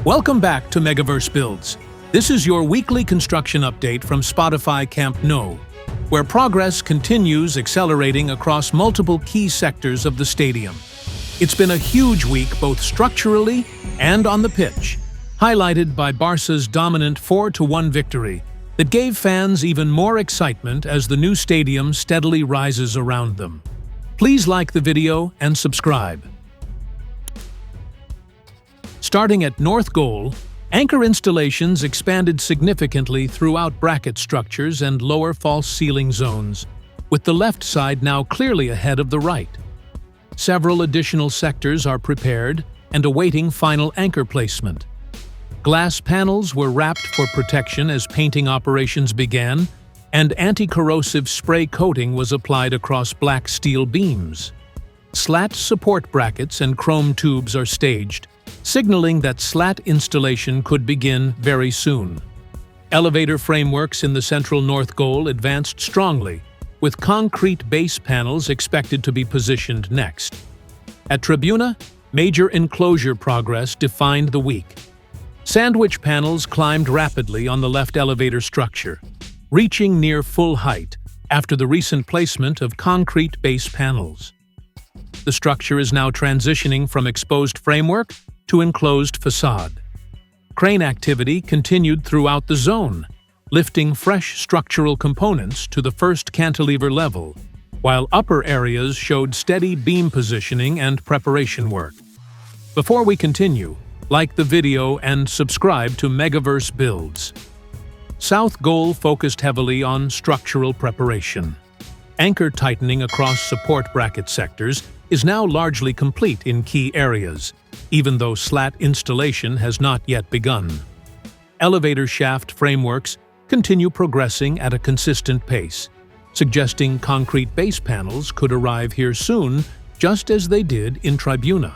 Welcome back to Megaverse Builds. This is your weekly construction update from Spotify Camp Nou, where progress continues accelerating across multiple key sectors of the stadium. It's been a huge week both structurally and on the pitch, highlighted by Barca's dominant 4-1 victory that gave fans even more excitement as the new stadium steadily rises around them. Please like the video and subscribe. Starting at North Goal, anchor installations expanded significantly throughout bracket structures and lower false ceiling zones, with the left side now clearly ahead of the right. Several additional sectors are prepared and awaiting final anchor placement. Glass panels were wrapped for protection as painting operations began, and anti-corrosive spray coating was applied across black steel beams. Slat support brackets and chrome tubes are staged, signaling that slat installation could begin very soon. Elevator frameworks in the central north goal advanced strongly, with concrete base panels expected to be positioned next. At Tribuna, major enclosure progress defined the week. Sandwich panels climbed rapidly on the left elevator structure, reaching near full height after the recent placement of concrete base panels. The structure is now transitioning from exposed framework to enclosed facade. Crane activity continued throughout the zone, lifting fresh structural components to the first cantilever level, while upper areas showed steady beam positioning and preparation work. Before we continue, like the video and subscribe to Megaverse Builds. South Goal focused heavily on structural preparation. Anchor tightening across support bracket sectors is now largely complete in key areas, even though slat installation has not yet begun. Elevator shaft frameworks continue progressing at a consistent pace, suggesting concrete base panels could arrive here soon, just as they did in Tribuna.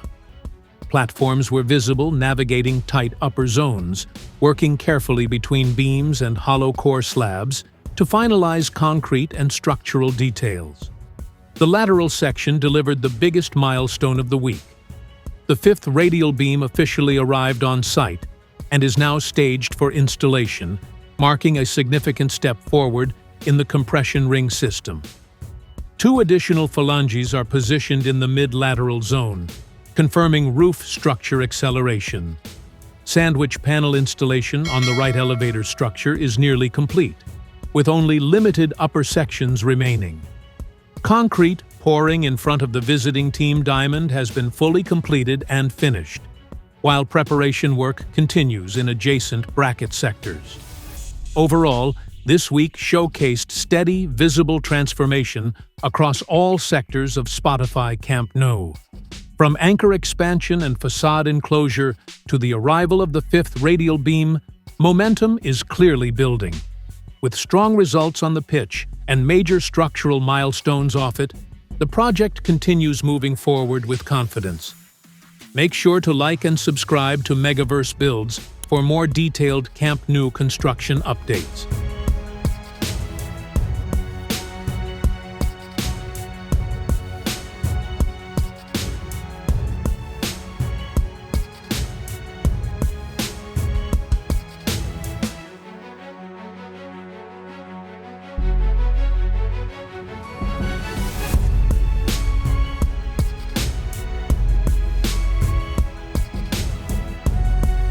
Platforms were visible navigating tight upper zones, working carefully between beams and hollow core slabs to finalize concrete and structural details. The lateral section delivered the biggest milestone of the week. The fifth radial beam officially arrived on site and is now staged for installation, marking a significant step forward in the compression ring system. Two additional phalanges are positioned in the mid-lateral zone, confirming roof structure acceleration. Sandwich panel installation on the right elevator structure is nearly complete, with only limited upper sections remaining. Concrete pouring in front of the visiting team diamond has been fully completed and finished, while preparation work continues in adjacent bracket sectors. Overall, this week showcased steady, visible transformation across all sectors of Spotify Camp Nou. From anchor expansion and facade enclosure to the arrival of the fifth radial beam, momentum is clearly building. With strong results on the pitch and major structural milestones off it, the project continues moving forward with confidence. Make sure to like and subscribe to Megaverse Builds for more detailed Camp Nou construction updates.